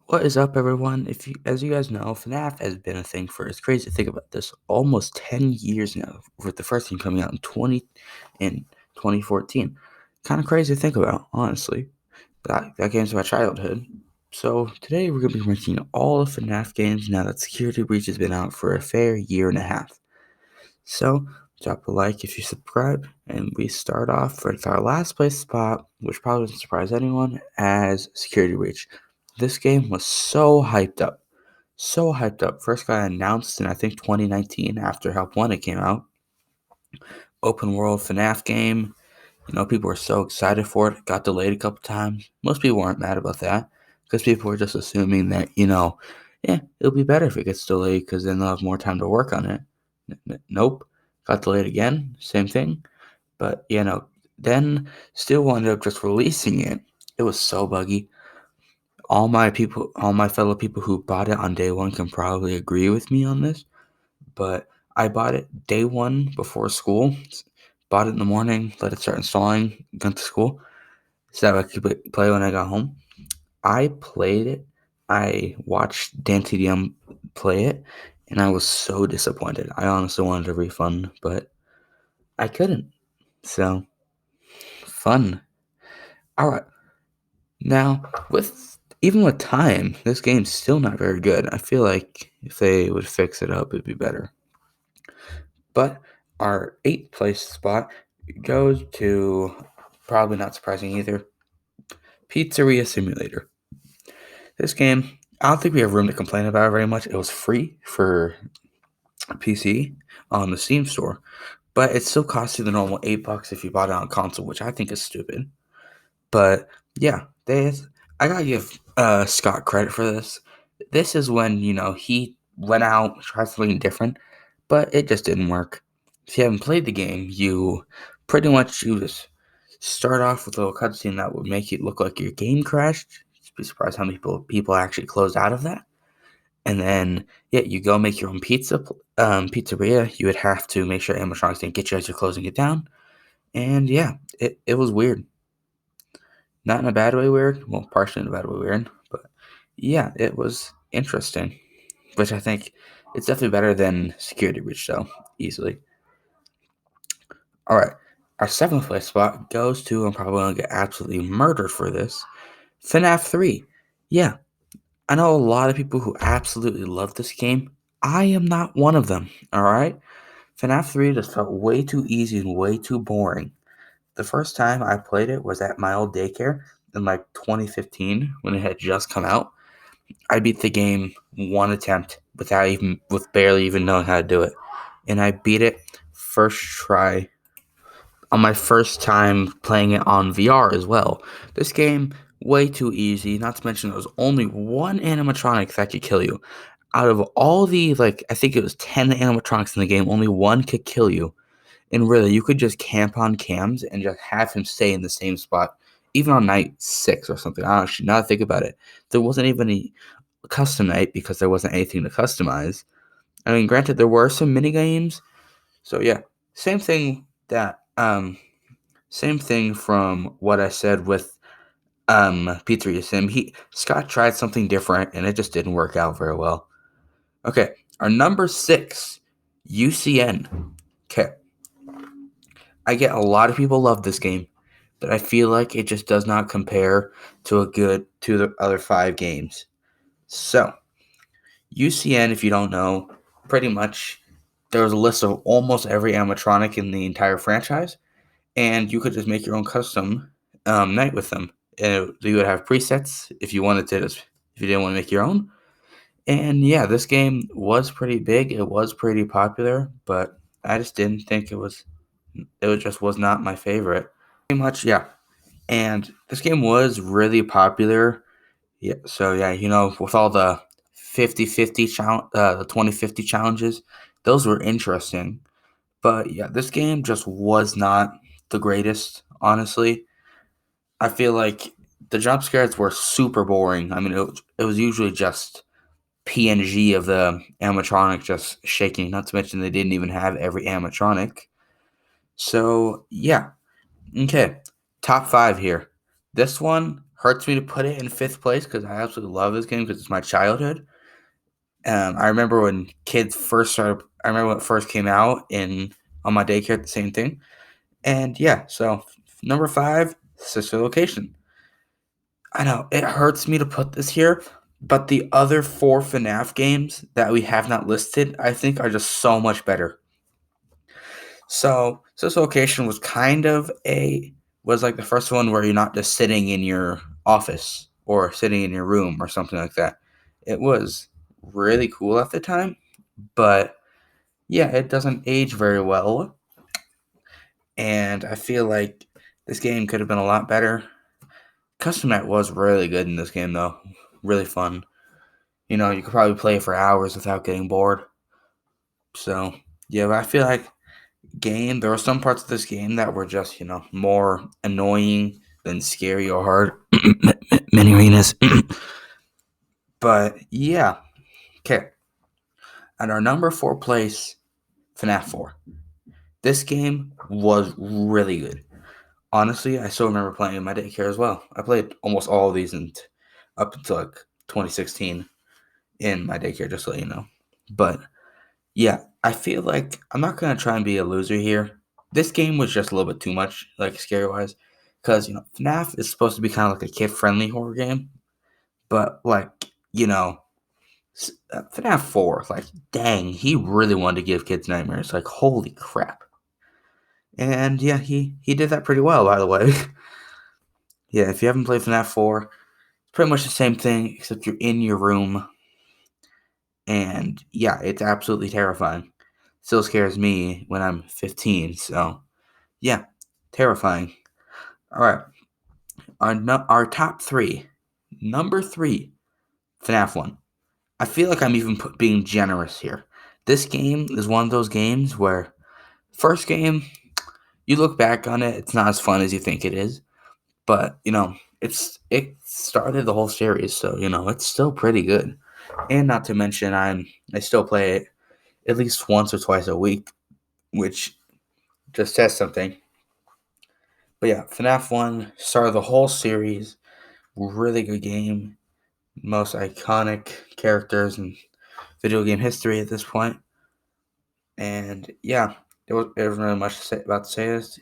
What is up, everyone? As you guys know, Fnaf has been a thing for. It's crazy to think about this. Almost 10 years now, with the first game coming out in 2014. Kind of crazy to think about, honestly. That game's my childhood. So today we're gonna be ranking all the Fnaf games now that Security Breach has been out for a fair year and a half. So drop a like if you subscribe, and we start off with our last place spot, which probably doesn't surprise anyone, as Security Breach. This game was so hyped up. So hyped up. First got announced in I think 2019 after Help 1 it came out. Open world FNAF game. People were so excited for it. It got delayed a couple times. Most people weren't mad about that because people were just assuming that, yeah, it'll be better if it gets delayed because then they'll have more time to work on it. Nope. Got delayed again. Same thing. But, then still wound up just releasing it. It was so buggy. All my fellow people who bought it on day one can probably agree with me on this. But I bought it day one before school. Bought it in the morning, let it start installing, went to school, so that I could play when I got home. I played it. I watched Dan TDM play it, and I was so disappointed. I honestly wanted a refund, but I couldn't. So, fun. All right. Now, even with time, this game's still not very good. I feel like if they would fix it up, it'd be better. But our 8th place spot goes to, probably not surprising either, Pizzeria Simulator. This game, I don't think we have room to complain about it very much. It was free for PC on the Steam store, but it still costs you the normal $8 if you bought it on console, which I think is stupid. But yeah, I gotta give Scott credit for this. This is when, he went out, tried something different, but it just didn't work. If you haven't played the game, you just start off with a little cutscene that would make it look like your game crashed. You'd be surprised how many people actually closed out of that. And then, yeah, you go make your own pizzeria. You would have to make sure animatronics didn't get you as you're closing it down. And yeah, it was weird. Not in a bad way weird. Well, partially in a bad way weird. But yeah, it was interesting. Which I think it's definitely better than Security Breach, though, easily. All right. Our 7th place spot goes to, I'm probably going to get absolutely murdered for this, FNAF 3. Yeah, I know a lot of people who absolutely love this game. I am not one of them, all right? FNAF 3 just felt way too easy and way too boring. The first time I played it was at my old daycare in like 2015 when it had just come out. I beat the game one attempt with barely even knowing how to do it. And I beat it first try on my first time playing it on VR as well. This game, way too easy, not to mention there was only one animatronic that could kill you. Out of all the, I think it was 10 animatronics in the game, only one could kill you. And really, you could just camp on cams and just have him stay in the same spot, even on night 6 or something. I actually, now that I think about it, there wasn't even a custom night because there wasn't anything to customize. I mean, granted, there were some mini games. So yeah, same thing that same thing from what I said with Pizzeria Sim. Scott tried something different and it just didn't work out very well. Okay, our number 6, UCN. Okay, I get a lot of people love this game, but I feel like it just does not compare to the other 5 games. So, UCN, if you don't know, pretty much there's a list of almost every animatronic in the entire franchise, and you could just make your own custom night with them. You would have presets if you wanted to, if you didn't want to make your own. And yeah, this game was pretty big. It was pretty popular, but I just didn't think it was. Just was not my favorite. Pretty much, yeah. And this game was really popular. Yeah. So yeah, with all the 50-50 challenge, the 2050 challenges, those were interesting. But yeah, this game just was not the greatest, honestly. I feel like the jump scares were super boring. I mean, it was usually just PNG of the animatronic just shaking, not to mention they didn't even have every animatronic. So, yeah. Okay. Top 5 here. This one hurts me to put it in fifth place because I absolutely love this game because it's my childhood. I remember when kids first started. I remember when it first came out in on my daycare. The same thing, and yeah. So number 5, Sister Location. I know it hurts me to put this here, but the other 4 FNAF games that we have not listed, I think, are just so much better. So Sister Location was like the first one where you're not just sitting in your office or sitting in your room or something like that. It was really cool at the time, but yeah, it doesn't age very well, and I feel like this game could have been a lot better. Custom Night was really good in this game, though. Really fun. You could probably play it for hours without getting bored. So, yeah, but I feel like there were some parts of this game that were just, more annoying than scary or hard. Many arenas. But, yeah. Okay. At our number 4 place, FNAF 4. This game was really good. Honestly, I still remember playing in my daycare as well. I played almost all of these up until like 2016 in my daycare, just so you know. But yeah, I feel like I'm not gonna try and be a loser here. This game was just a little bit too much, like scary wise, because FNAF is supposed to be kind of like a kid friendly horror game, but like FNAF 4, like dang, he really wanted to give kids nightmares. Like holy crap. And yeah, he did that pretty well, by the way. Yeah, if you haven't played FNAF 4, it's pretty much the same thing, except you're in your room. And yeah, it's absolutely terrifying. Still scares me when I'm 15. So yeah, terrifying. All right, our top 3. Number 3, FNAF 1. I feel like I'm even being generous here. This game is one of those games where first game, you look back on it, it's not as fun as you think it is. But it started the whole series, so it's still pretty good. And not to mention, I still play it at least once or twice a week, which just says something. But yeah, FNAF 1 started the whole series. Really good game. Most iconic characters in video game history at this point. And yeah, there wasn't really much to say this.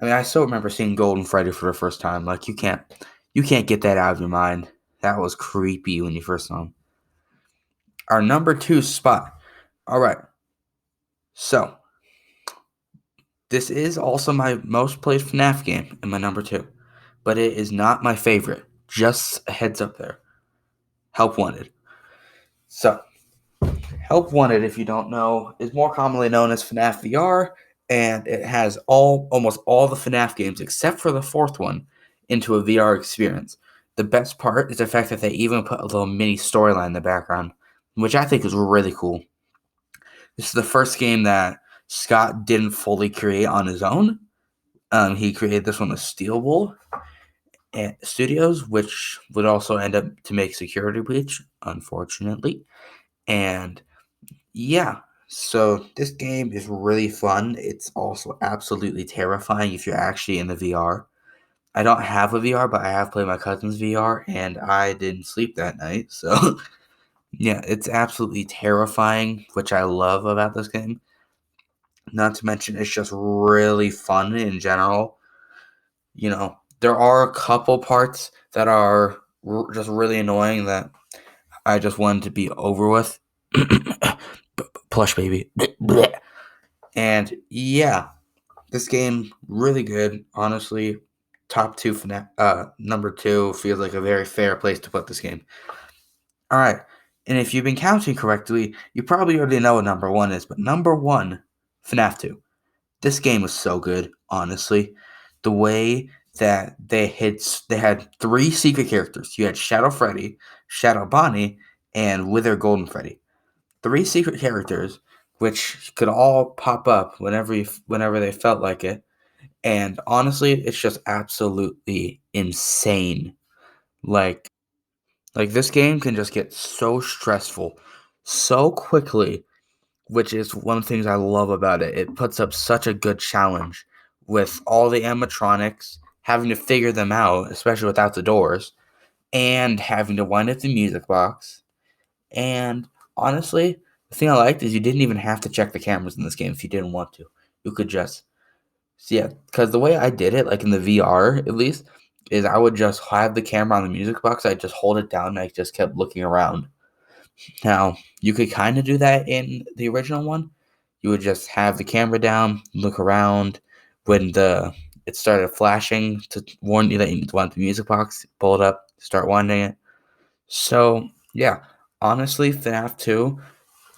I mean, I still remember seeing Golden Freddy for the first time. Like you can't get that out of your mind. That was creepy when you first saw him. Our number 2 spot. All right. So this is also my most played FNAF game and my number 2, but it is not my favorite. Just a heads up there. Help Wanted. So Help Wanted, if you don't know, is more commonly known as FNAF VR, and it has almost all the FNAF games except for the 4th one into a VR experience. The best part is the fact that they even put a little mini storyline in the background, which I think is really cool. This is the first game that Scott didn't fully create on his own. He created this one with Steelwool Studios, which would also end up to make Security Breach, unfortunately. And yeah, so this game is really fun. It's also absolutely terrifying if you're actually in the VR. I don't have a VR, but I have played my cousin's VR, and I didn't sleep that night. So yeah, it's absolutely terrifying, which I love about this game. Not to mention, it's just really fun in general. There are a couple parts that are just really annoying that I just wanted to be over with. Plush baby. And yeah, this game really good. Honestly, top 2 number 2 feels like a very fair place to put this game. All right, and if you've been counting correctly, you probably already know what number 1 is. But number 1, FNAF 2. This game was so good. Honestly, the way that they had 3 secret characters. You had Shadow Freddy, Shadow Bonnie, and Wither Golden Freddy. 3 secret characters, which could all pop up whenever they felt like it. And honestly, it's just absolutely insane. Like this game can just get so stressful so quickly, which is one of the things I love about it. It puts up such a good challenge with all the animatronics, having to figure them out, especially without the doors. and having to wind up the music box. And honestly, the thing I liked is you didn't even have to check the cameras in this game if you didn't want to. You could just, so yeah, because the way I did it, like in the VR at least, is I would just have the camera on the music box. I'd just hold it down and I just kept looking around. Now, you could kind of do that in the original one. You would just have the camera down, look around. When it started flashing to warn you that you want the music box, pull it up, start winding it. So, yeah, honestly, FNAF 2,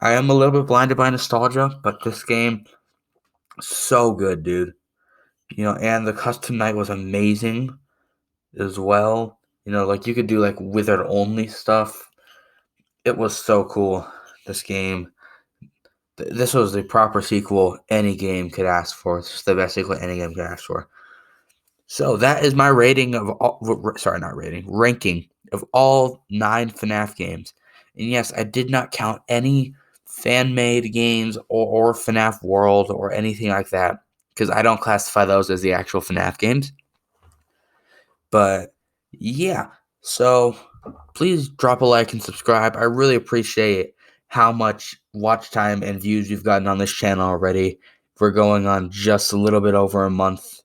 I am a little bit blinded by nostalgia, but this game, so good, dude. And the custom night was amazing as well. Like you could do like wizard only stuff. It was so cool. This game, this was the proper sequel any game could ask for. It's just the best sequel any game could ask for. So that is my rating of all. Sorry, not rating. Ranking of all 9 FNAF games. And yes, I did not count any fan-made games or FNAF World or anything like that because I don't classify those as the actual FNAF games. But yeah, so please drop a like and subscribe. I really appreciate how much watch time and views we've gotten on this channel already. We're going on just a little bit over a month.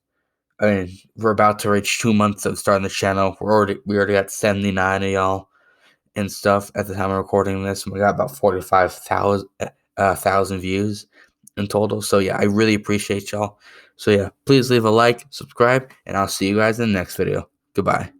I mean, we're about to reach 2 months of starting the channel. We already got 79 of y'all and stuff at the time of recording this, and we got about 45,000 views in total. So yeah, I really appreciate y'all. So yeah, please leave a like, subscribe, and I'll see you guys in the next video. Goodbye.